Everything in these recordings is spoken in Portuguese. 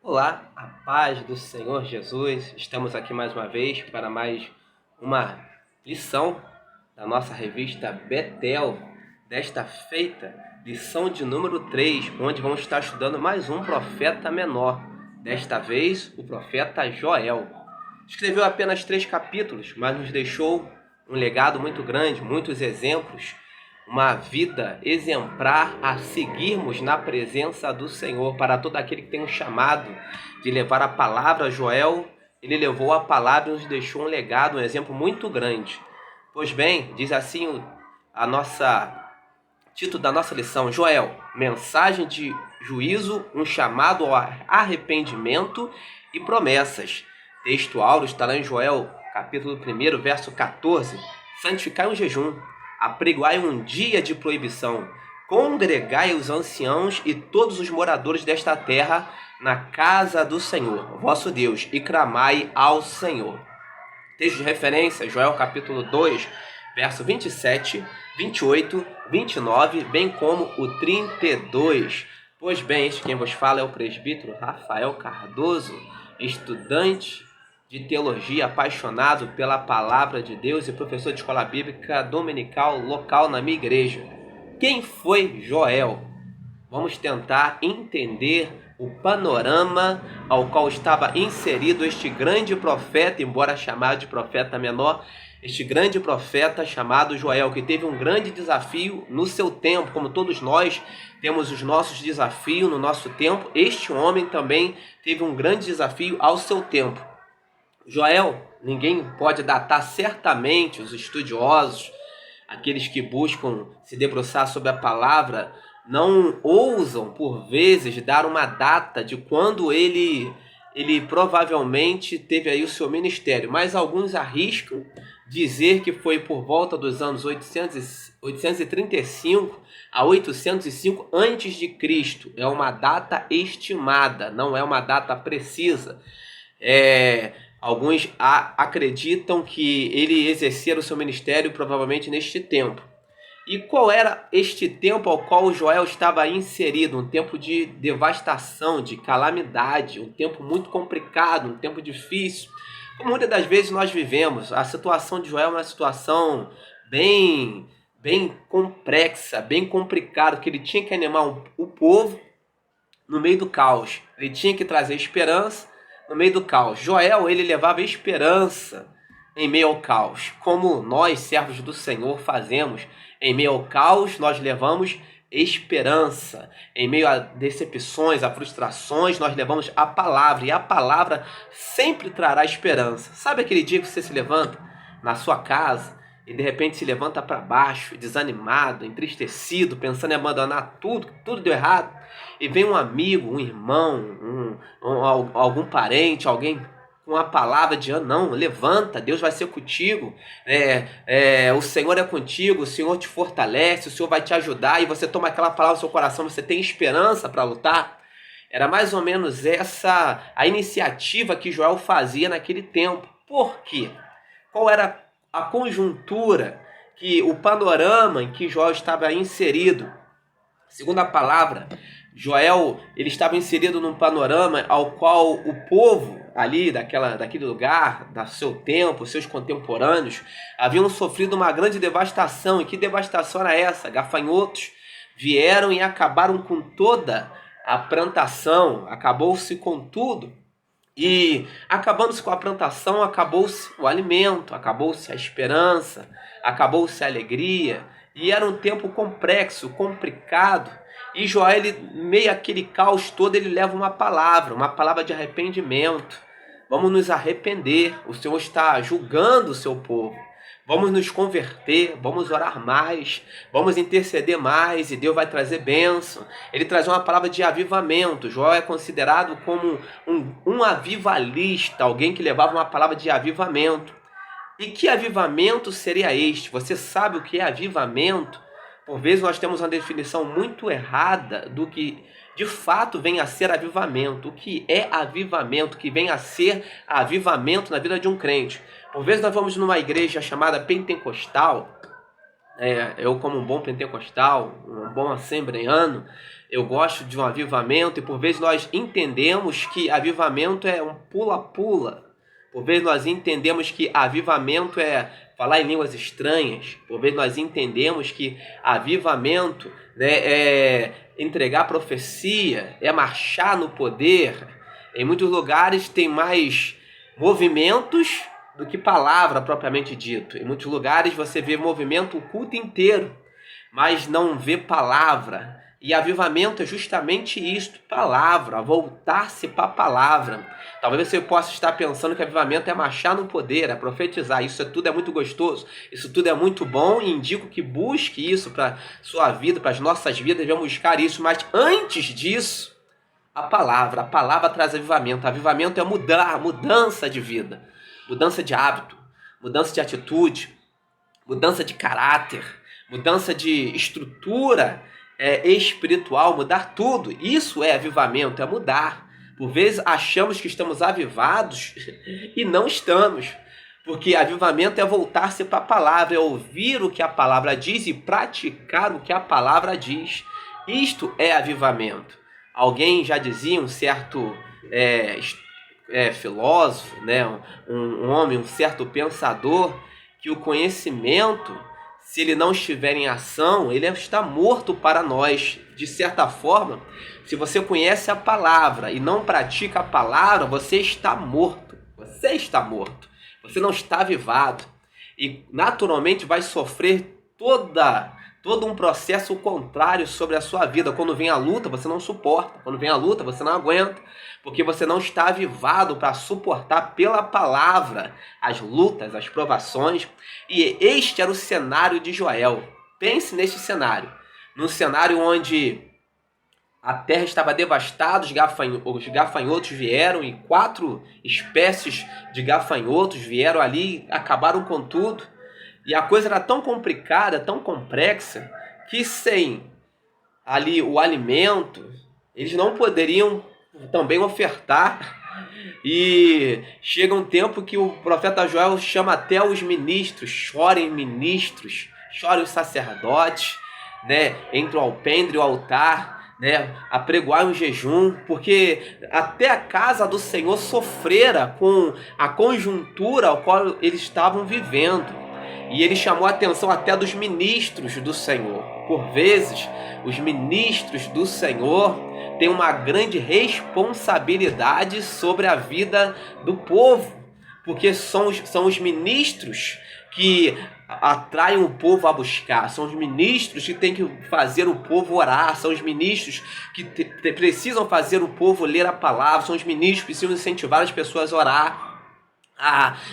Olá, a paz do Senhor Jesus. Estamos aqui mais uma vez para mais uma lição da nossa revista Betel, desta feita, lição de número 3, onde vamos estar estudando mais um profeta menor, desta vez o profeta Joel. Escreveu apenas 3 capítulos, mas nos deixou um legado muito grande, muitos exemplos, uma vida exemplar a seguirmos na presença do Senhor. Para todo aquele que tem um chamado de levar a palavra, Joel, ele levou a palavra e nos deixou um legado, um exemplo muito grande. Pois bem, diz assim título da nossa lição: Joel, mensagem de juízo, um chamado ao arrependimento e promessas. Texto áureo está lá em Joel, capítulo 1, verso 14. Santificai um jejum, apregoai um dia de proibição, congregai os anciãos e todos os moradores desta terra na casa do Senhor, vosso Deus, e clamai ao Senhor. Texto de referência, Joel capítulo 2, verso 27, 28, 29, bem como o 32. Pois bem, este quem vos fala é o presbítero Rafael Cardoso, estudante de teologia, apaixonado pela palavra de Deus e professor de escola bíblica dominical local na minha igreja. Quem foi Joel? Vamos tentar entender o panorama ao qual estava inserido este grande profeta, embora chamado de profeta menor, este grande profeta chamado Joel, que teve um grande desafio no seu tempo, como todos nós temos os nossos desafios no nosso tempo. Este homem também teve um grande desafio ao seu tempo. Joel, ninguém pode datar certamente, os estudiosos, aqueles que buscam se debruçar sobre a palavra, não ousam, por vezes, dar uma data de quando ele provavelmente teve aí o seu ministério, mas alguns arriscam dizer que foi por volta dos anos 835 a 805 antes de Cristo. É uma data estimada, não é uma data precisa. Alguns acreditam que ele exercia o seu ministério provavelmente neste tempo. E qual era este tempo ao qual Joel estava inserido? Um tempo de devastação, de calamidade, um tempo muito complicado, um tempo difícil. Como muitas das vezes nós vivemos, a situação de Joel é uma situação bem complexa, bem complicada, que ele tinha que animar o povo no meio do caos. Ele tinha que trazer esperança no meio do caos. Joel, ele levava esperança em meio ao caos, como nós, servos do Senhor, fazemos. Em meio ao caos, nós levamos esperança. Em meio a decepções, a frustrações, nós levamos a palavra. E a palavra sempre trará esperança. Sabe aquele dia que você se levanta na sua casa e de repente se levanta para baixo, desanimado, entristecido, pensando em abandonar tudo, tudo deu errado, e vem um amigo, um irmão, algum parente, alguém com a palavra de não, levanta, Deus vai ser contigo, o Senhor é contigo, o Senhor te fortalece, o Senhor vai te ajudar, e você toma aquela palavra no seu coração, você tem esperança para lutar. Era mais ou menos essa a iniciativa que Joel fazia naquele tempo. Por quê? Qual era a conjuntura, o panorama em que Joel estava inserido? Segundo a palavra, Joel, ele estava inserido num panorama ao qual o povo ali daquele lugar, do seu tempo, seus contemporâneos, haviam sofrido uma grande devastação. E que devastação era essa? Gafanhotos vieram e acabaram com toda a plantação, acabou-se com tudo. E acabando-se com a plantação, acabou-se o alimento, acabou-se a esperança, acabou-se a alegria. E era um tempo complexo, complicado. E Joel, meio aquele caos todo, ele leva uma palavra de arrependimento. Vamos nos arrepender, o Senhor está julgando o seu povo. Vamos nos converter, vamos orar mais, vamos interceder mais e Deus vai trazer bênção. Ele traz uma palavra de avivamento. Joel é considerado como um avivalista, alguém que levava uma palavra de avivamento. E que avivamento seria este? Você sabe o que é avivamento? Por vezes nós temos uma definição muito errada do que de fato vem a ser avivamento. O que é avivamento? O que vem a ser avivamento na vida de um crente? Por vezes nós vamos numa igreja chamada pentecostal Eu, como um bom pentecostal, um bom assembleano, eu gosto de um avivamento, e por vezes nós entendemos que avivamento é um pula-pula. Por vezes nós entendemos que avivamento é falar em línguas estranhas. Por vezes nós entendemos que avivamento, né, é entregar profecia, é marchar no poder. Em muitos lugares tem mais movimentos do que palavra propriamente dito. Em muitos lugares você vê movimento o culto inteiro, mas não vê palavra. E avivamento é justamente isto, palavra, voltar-se para a palavra. Talvez você possa estar pensando que avivamento é marchar no poder, é profetizar. Isso tudo é muito gostoso, isso tudo é muito bom, e indico que busque isso para sua vida, para as nossas vidas, devemos buscar isso. Mas antes disso, a palavra traz avivamento. Avivamento é mudar, mudança de vida, mudança de hábito, mudança de atitude, mudança de caráter, mudança de estrutura espiritual, mudar tudo. Isso é avivamento, é mudar. Por vezes achamos que estamos avivados e não estamos, porque avivamento é voltar-se para a palavra, é ouvir o que a palavra diz e praticar o que a palavra diz. Isto é avivamento. Alguém já dizia, um certo filósofo, né, um homem, um certo pensador, que o conhecimento, se ele não estiver em ação, ele está morto para nós. De certa forma, se você conhece a palavra e não pratica a palavra, você está morto. Você está morto. Você não está avivado. E naturalmente vai sofrer todo um processo contrário sobre a sua vida. Quando vem a luta, você não suporta. Quando vem a luta, você não aguenta. Porque você não está avivado para suportar pela palavra as lutas, as provações. E este era o cenário de Joel. Pense neste cenário. Num cenário onde a terra estava devastada, os gafanhotos vieram, e 4 espécies de gafanhotos vieram ali, acabaram com tudo. E a coisa era tão complicada, tão complexa, que sem ali o alimento, eles não poderiam também ofertar. E chega um tempo que o profeta Joel chama até os ministros, chorem os sacerdotes, né, entre o alpendre e o altar, né, apregoar um jejum, porque até a casa do Senhor sofrera com a conjuntura ao qual eles estavam vivendo. E ele chamou a atenção até dos ministros do Senhor. Por vezes, os ministros do Senhor têm uma grande responsabilidade sobre a vida do povo, porque são os ministros que atraem o povo a buscar, são os ministros que têm que fazer o povo orar, são os ministros que precisam fazer o povo ler a palavra, são os ministros que precisam incentivar as pessoas a orar,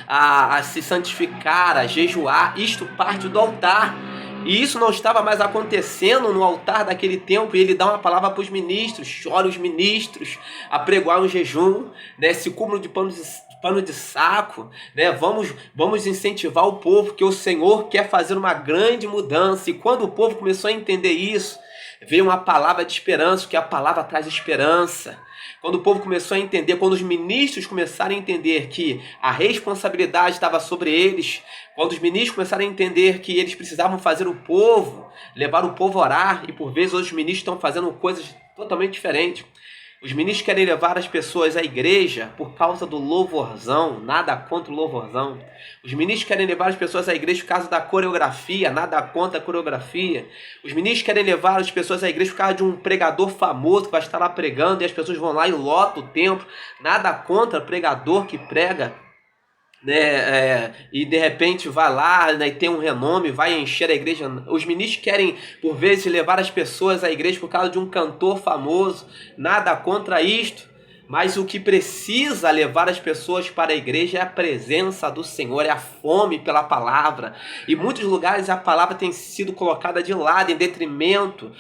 a se santificar, a jejuar. Isto parte do altar. E isso não estava mais acontecendo no altar daquele tempo. E ele dá uma palavra para os ministros, chora os ministros, apregoar um jejum, né? Se cubram de pano de saco, né? Vamos incentivar o povo, que o Senhor quer fazer uma grande mudança. E quando o povo começou a entender isso, veio uma palavra de esperança, que a palavra traz esperança. Quando o povo começou a entender, quando os ministros começaram a entender que a responsabilidade estava sobre eles, quando os ministros começaram a entender que eles precisavam fazer o povo, levar o povo a orar, e por vezes os ministros estão fazendo coisas totalmente diferentes. Os ministros querem levar as pessoas à igreja por causa do louvorzão, nada contra o louvorzão. Os ministros querem levar as pessoas à igreja por causa da coreografia, nada contra a coreografia. Os ministros querem levar as pessoas à igreja por causa de um pregador famoso que vai estar lá pregando, e as pessoas vão lá e lotam o templo, nada contra pregador que prega, né, e de repente vai lá, né, e tem um renome, vai encher a igreja. Os ministros querem por vezes levar as pessoas à igreja por causa de um cantor famoso, nada contra isto, mas o que precisa levar as pessoas para a igreja é a presença do Senhor, é a fome pela palavra. E em muitos lugares a palavra tem sido colocada de lado, em detrimento,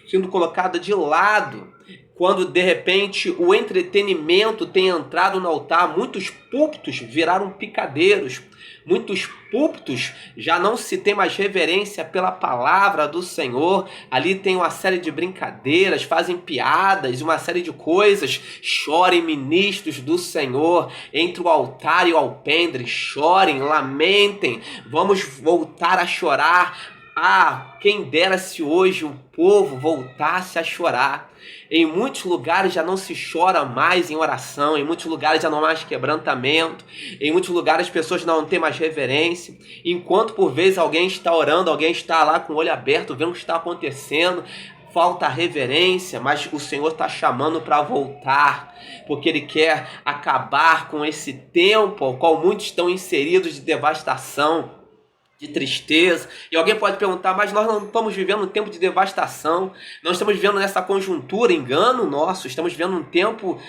sendo colocada de lado, quando de repente o entretenimento tem entrado no altar, muitos púlpitos viraram picadeiros, muitos púlpitos já não se tem mais reverência pela palavra do Senhor, ali tem uma série de brincadeiras, fazem piadas, uma série de coisas. Chorem, ministros do Senhor, entre o altar e o alpendre, chorem, lamentem, vamos voltar a chorar. Quem dera se hoje o povo voltasse a chorar. Em muitos lugares já não se chora mais em oração, em muitos lugares já não há mais quebrantamento, em muitos lugares as pessoas não têm mais reverência, enquanto por vezes alguém está orando, alguém está lá com o olho aberto, vendo o que está acontecendo, falta reverência, mas o Senhor está chamando para voltar, porque Ele quer acabar com esse tempo ao qual muitos estão inseridos de devastação, de tristeza. E alguém pode perguntar, mas nós não estamos vivendo um tempo de devastação, não estamos vivendo nessa conjuntura, engano nosso, estamos vivendo um tempo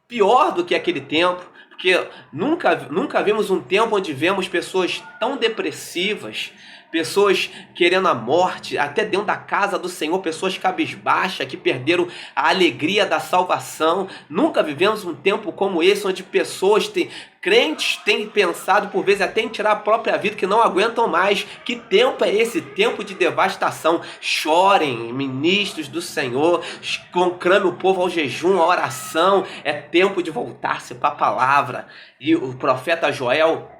pior do que aquele tempo, porque nunca vimos um tempo onde vemos pessoas tão depressivas, pessoas querendo a morte, até dentro da casa do Senhor, pessoas cabisbaixas, que perderam a alegria da salvação. Nunca vivemos um tempo como esse, onde crentes têm pensado por vezes até em tirar a própria vida, que não aguentam mais. Que tempo é esse? Tempo de devastação. Chorem, ministros do Senhor, conclame o povo ao jejum, à oração. É tempo de voltar-se para a palavra. E o profeta Joel,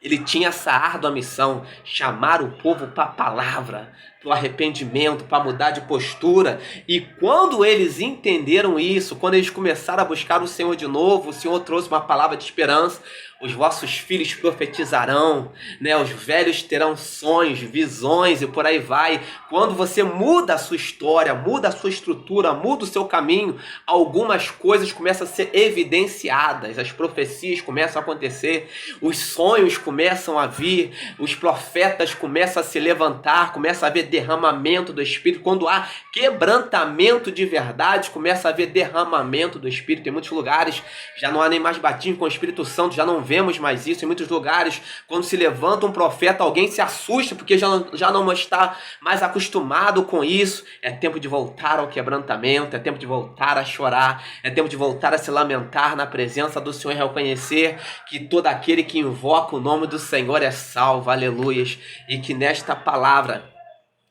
ele tinha essa árdua missão, chamar o povo para a palavra, para o arrependimento, para mudar de postura. E quando eles entenderam isso, quando eles começaram a buscar o Senhor de novo, o Senhor trouxe uma palavra de esperança. Os vossos filhos profetizarão, né? Os velhos terão sonhos, visões e por aí vai. Quando você muda a sua história, muda a sua estrutura, muda o seu caminho, algumas coisas começam a ser evidenciadas, as profecias começam a acontecer, os sonhos começam a vir, os profetas começam a se levantar, começa a haver derramamento do Espírito. Quando há quebrantamento de verdade, começa a haver derramamento do Espírito. Em muitos lugares já não há nem mais batismo com o Espírito Santo, já não vemos mais isso. Em muitos lugares, quando se levanta um profeta, alguém se assusta porque já não está mais acostumado com isso. É tempo de voltar ao quebrantamento, é tempo de voltar a chorar, é tempo de voltar a se lamentar na presença do Senhor e reconhecer que todo aquele que invoca o nome do Senhor é salvo, aleluias, e que nesta palavra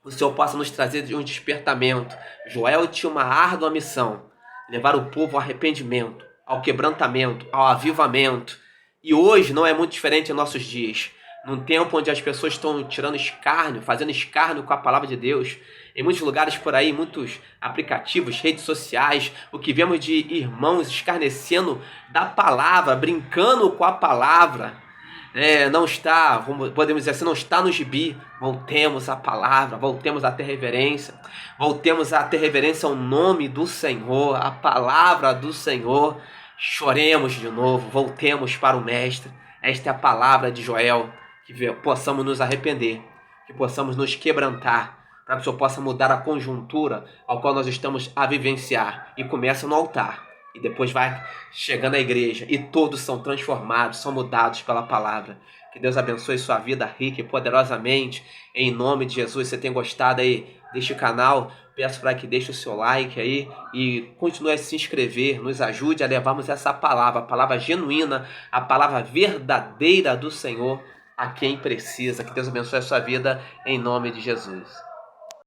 o Senhor possa nos trazer de um despertamento. Joel tinha uma árdua missão, levar o povo ao arrependimento, ao quebrantamento, ao avivamento. E hoje não é muito diferente em nossos dias. Num tempo onde as pessoas estão tirando escárnio, fazendo escárnio com a palavra de Deus. Em muitos lugares por aí, muitos aplicativos, redes sociais, o que vemos de irmãos escarnecendo da palavra, brincando com a palavra. Não está, podemos dizer assim, não está no gibi. Voltemos à palavra, voltemos a ter reverência, voltemos a ter reverência ao nome do Senhor, à palavra do Senhor. Choremos de novo, voltemos para o Mestre. Esta é a palavra de Joel, que possamos nos arrepender, que possamos nos quebrantar, para que o Senhor possa mudar a conjuntura ao qual nós estamos a vivenciar. E começa no altar, e depois vai chegando à igreja, e todos são transformados, são mudados pela palavra. Que Deus abençoe sua vida rica e poderosamente, em nome de Jesus. Você tem gostado aí deste canal? Peço para que deixe o seu like aí e continue a se inscrever, nos ajude a levarmos essa palavra, a palavra genuína, a palavra verdadeira do Senhor a quem precisa. Que Deus abençoe a sua vida em nome de Jesus.